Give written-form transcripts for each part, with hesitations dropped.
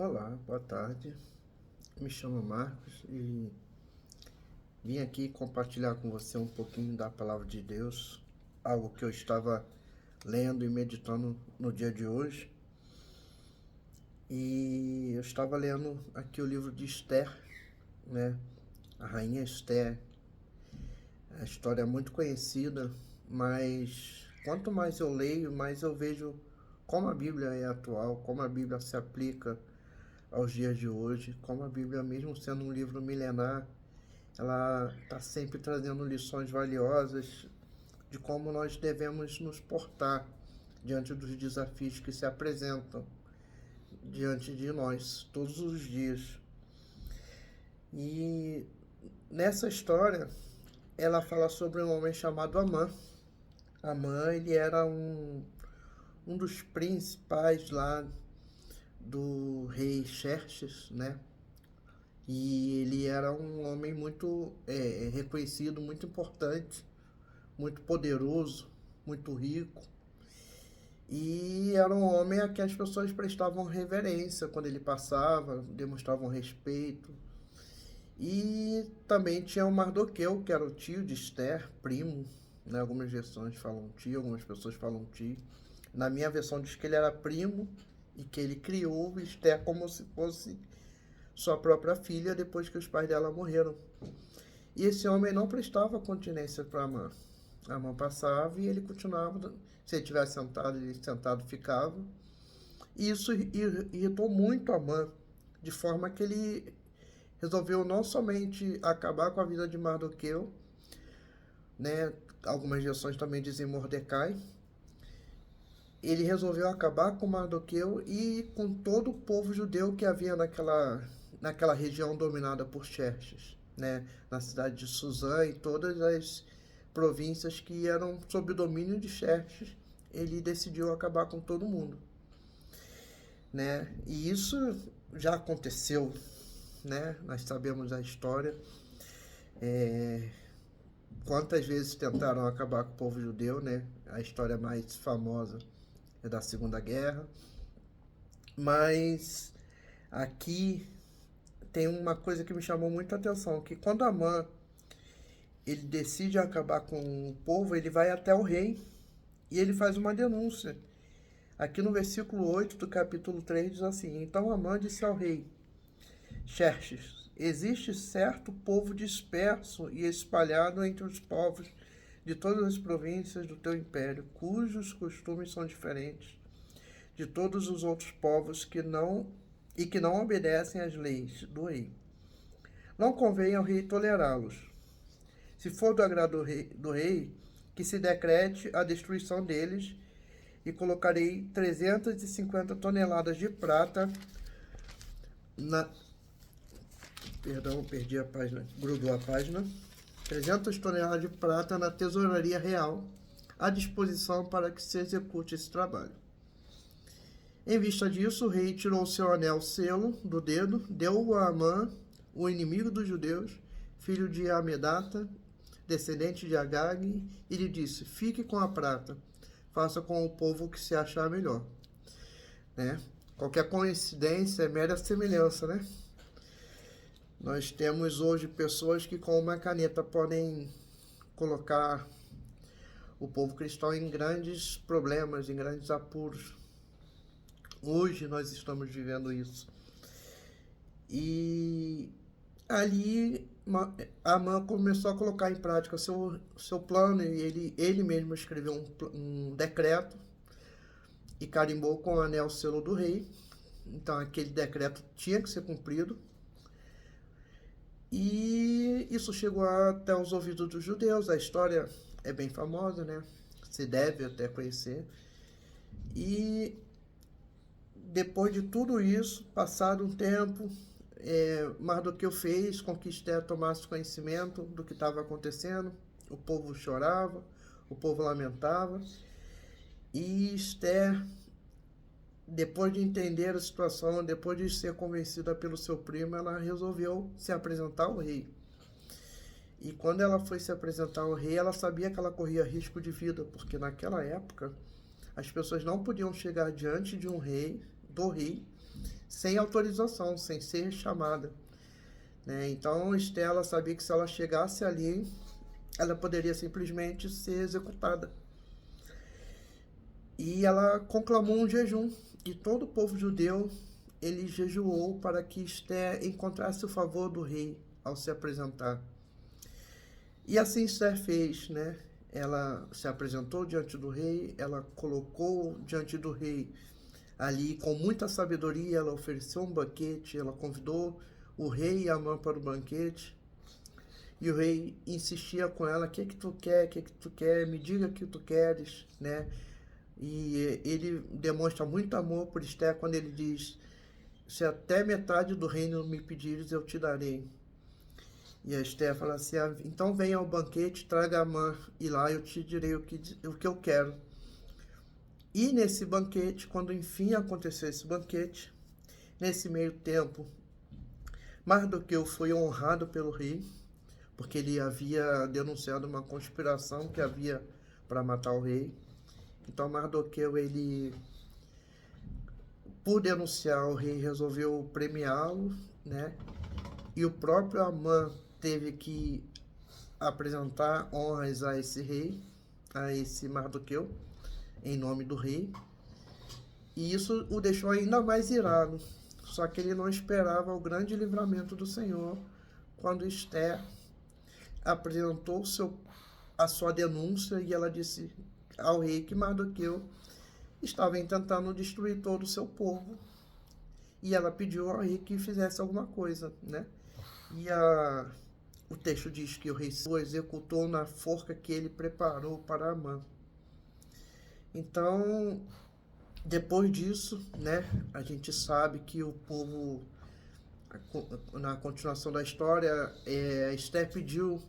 Olá, boa tarde. Me chamo Marcos e vim aqui compartilhar com você um pouquinho da palavra de Deus, algo que eu estava lendo e meditando no dia de hoje. E eu estava lendo aqui o livro de Esther, né? A rainha Esther. A história é muito conhecida, mas quanto mais eu leio, mais eu vejo como a Bíblia é atual, como a Bíblia se aplica aos dias de hoje, como a Bíblia, mesmo sendo um livro milenar, ela está sempre trazendo lições valiosas de como nós devemos nos portar diante dos desafios que se apresentam diante de nós todos os dias. E nessa história, ela fala sobre um homem chamado Amã. Amã, ele era um dos principais lá do rei Xerxes, né? E ele era um homem muito reconhecido, muito importante, muito poderoso, muito rico. E era um homem a que as pessoas prestavam reverência quando ele passava, demonstravam respeito. E também tinha o Mardoqueu, que era o tio de Esther, primo, né? Algumas versões falam tio, algumas pessoas falam tio. Na minha versão diz que ele era primo e que ele criou Esther como se fosse sua própria filha depois que os pais dela morreram. E esse homem não prestava continência para Amã. Amã passava e ele continuava. Se ele estivesse sentado, ele sentado ficava. E isso irritou muito Amã, de forma que ele resolveu não somente acabar com a vida de Mardoqueu, né? Algumas versões também dizem Mordecai. Ele resolveu acabar com Mardoqueu e com todo o povo judeu que havia naquela região dominada por Xerxes, né? Na cidade de Suzã e todas as províncias que eram sob o domínio de Xerxes, ele decidiu acabar com todo mundo, né? E isso já aconteceu, né? Nós sabemos a história. Quantas vezes tentaram acabar com o povo judeu, né? A história mais famosa é da Segunda Guerra. Mas aqui tem uma coisa que me chamou muita atenção, que quando Amã ele decide acabar com o povo, ele vai até o rei e ele faz uma denúncia. Aqui no versículo 8 do capítulo 3 diz assim: Então Amã disse ao rei Xerxes: Existe certo povo disperso e espalhado entre os povos de todas as províncias do teu império, cujos costumes são diferentes de todos os outros povos que não obedecem às leis do rei. Não convém ao rei tolerá-los. Se for do agrado do rei, que se decrete a destruição deles, e colocarei 350 toneladas de prata na... Perdão, perdi a página, grudou a página. 300 toneladas de prata na tesouraria real, à disposição para que se execute esse trabalho. Em vista disso, o rei tirou seu anel selo do dedo, deu-o a Amã, o inimigo dos judeus, filho de Amedata, descendente de Agag, e lhe disse: Fique com a prata, faça com o povo o que se achar melhor. Né? Qualquer coincidência é mera semelhança, né? Nós temos hoje pessoas que com uma caneta podem colocar o povo cristão em grandes problemas, em grandes apuros. Hoje nós estamos vivendo isso. E ali Amã começou a colocar em prática seu plano, e ele mesmo escreveu um decreto e carimbou com o anel selo do rei. Então aquele decreto tinha que ser cumprido. E isso chegou até os ouvidos dos judeus. A história é bem famosa, né? Se deve até conhecer. E depois de tudo isso, passado um tempo, Mardoqueu fez com que Esther tomasse conhecimento do que estava acontecendo. O povo chorava, o povo lamentava. E Esther, depois de entender a situação, depois de ser convencida pelo seu primo, ela resolveu se apresentar ao rei. E quando ela foi se apresentar ao rei, ela sabia que ela corria risco de vida, porque naquela época as pessoas não podiam chegar diante de do rei, sem autorização, sem ser chamada, né? Então Estela sabia que se ela chegasse ali, ela poderia simplesmente ser executada. E ela conclamou um jejum, e todo o povo judeu, ele jejuou para que Esther encontrasse o favor do rei ao se apresentar. E assim Esther fez, né? Ela se apresentou diante do rei, ela colocou diante do rei ali com muita sabedoria, ela ofereceu um banquete, ela convidou o rei e Amã para o banquete. E o rei insistia com ela: o que que tu quer, o que que tu quer, me diga o que tu queres, né? E ele demonstra muito amor por Esther quando ele diz: se até metade do reino me pedires, eu te darei. E a Esther fala assim: então venha ao banquete, traga Amã, e lá eu te direi o que eu quero. E nesse banquete, quando enfim aconteceu esse banquete, nesse meio tempo, Mardoqueu foi honrado pelo rei, porque ele havia denunciado uma conspiração que havia para matar o rei. Então Mardoqueu, ele, por denunciar, o rei resolveu premiá-lo, né? E o próprio Amã teve que apresentar honras a esse rei, a esse Mardoqueu, em nome do rei. E isso o deixou ainda mais irado. Só que ele não esperava o grande livramento do Senhor quando Esther apresentou a sua denúncia, e ela disse ao rei que Mardoqueu estava tentando destruir todo o seu povo. E ela pediu ao rei que fizesse alguma coisa, né? E o texto diz que o rei o executou na forca que ele preparou para Amã. Então, depois disso, né, a gente sabe que o povo, na continuação da história, Esther pediu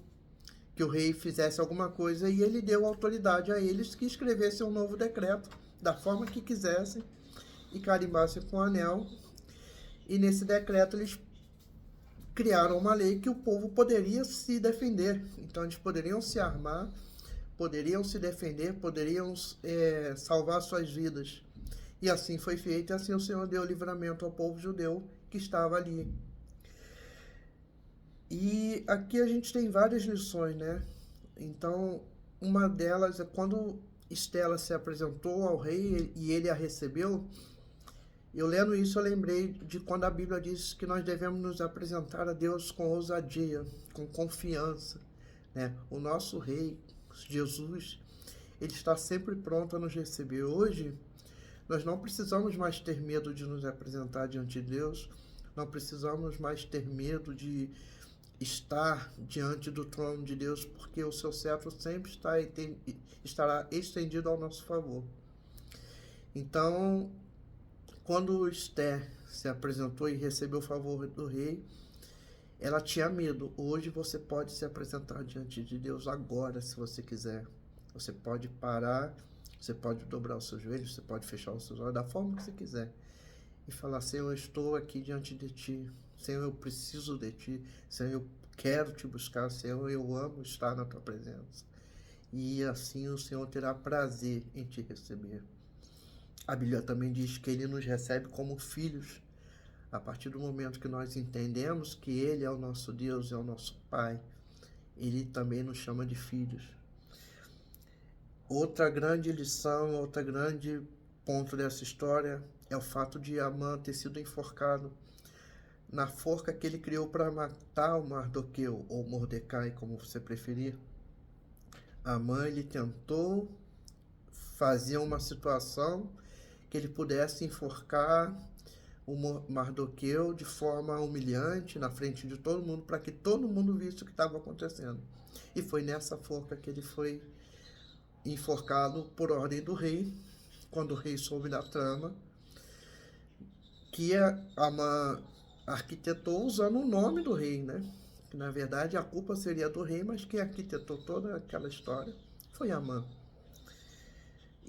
que o rei fizesse alguma coisa, e ele deu autoridade a eles que escrevessem um novo decreto da forma que quisessem e carimbassem com o anel. E nesse decreto eles criaram uma lei que o povo poderia se defender. Então eles poderiam se armar, poderiam se defender, poderiam salvar suas vidas. E assim foi feito, e assim o Senhor deu livramento ao povo judeu que estava ali. E aqui a gente tem várias lições, né? Então, uma delas é quando Estela se apresentou ao rei e ele a recebeu. Eu lendo isso, eu lembrei de quando a Bíblia diz que nós devemos nos apresentar a Deus com ousadia, com confiança, né? O nosso rei, Jesus, ele está sempre pronto a nos receber. Hoje, nós não precisamos mais ter medo de nos apresentar diante de Deus, não precisamos mais ter medo de estar diante do trono de Deus, porque o seu cetro sempre estará estendido ao nosso favor. Então, quando Esther se apresentou e recebeu o favor do rei, ela tinha medo. Hoje você pode se apresentar diante de Deus agora, se você quiser. Você pode parar, você pode dobrar os seus joelhos, você pode fechar os seus olhos da forma que você quiser e falar: Senhor, eu estou aqui diante de Ti. Senhor, eu preciso de Ti. Senhor, eu quero Te buscar. Senhor, eu amo estar na Tua presença. E assim o Senhor terá prazer em Te receber. A Bíblia também diz que Ele nos recebe como filhos. A partir do momento que nós entendemos que Ele é o nosso Deus, é o nosso Pai, Ele também nos chama de filhos. Outra grande lição, outra grande ponto dessa história é o fato de Amã ter sido enforcado na forca que ele criou para matar o Mardoqueu, ou Mordecai, como você preferir. Amã, ele tentou fazer uma situação que ele pudesse enforcar o Mardoqueu de forma humilhante na frente de todo mundo, para que todo mundo visse o que estava acontecendo. E foi nessa forca que ele foi enforcado por ordem do rei, quando o rei soube da trama, que Amã arquitetou usando o nome do rei, né? Que na verdade a culpa seria do rei, mas quem arquitetou toda aquela história foi Amã.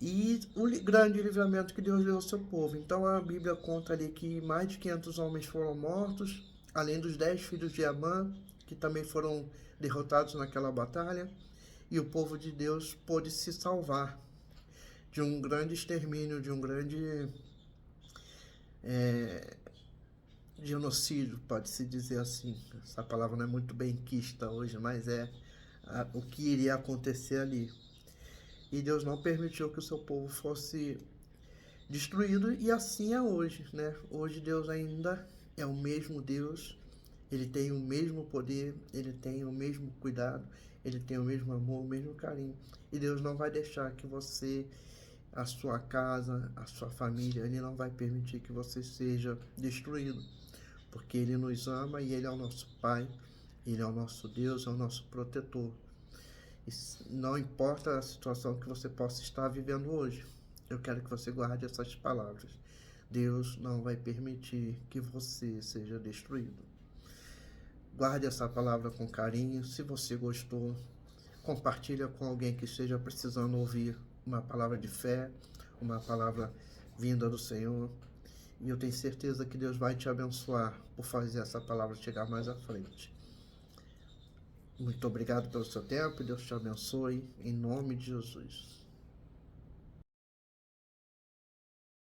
E o grande livramento que Deus deu ao seu povo. Então a Bíblia conta ali que mais de 500 homens foram mortos, além dos 10 filhos de Amã, que também foram derrotados naquela batalha, e o povo de Deus pôde se salvar de um grande extermínio, de um grande genocídio, pode-se dizer assim. Essa palavra não é muito bem quista hoje, mas é o que iria acontecer ali. E Deus não permitiu que o seu povo fosse destruído, e assim é hoje, né? Hoje Deus ainda é o mesmo Deus, ele tem o mesmo poder, ele tem o mesmo cuidado, ele tem o mesmo amor, o mesmo carinho. E Deus não vai deixar que você, a sua casa, a sua família, ele não vai permitir que você seja destruído, porque ele nos ama e ele é o nosso Pai, ele é o nosso Deus, é o nosso protetor. E não importa a situação que você possa estar vivendo hoje, eu quero que você guarde essas palavras. Deus não vai permitir que você seja destruído. Guarde essa palavra com carinho. Se você gostou, compartilha com alguém que esteja precisando ouvir uma palavra de fé, uma palavra vinda do Senhor. E eu tenho certeza que Deus vai te abençoar por fazer essa palavra chegar mais à frente. Muito obrigado pelo seu tempo. Deus te abençoe. Em nome de Jesus.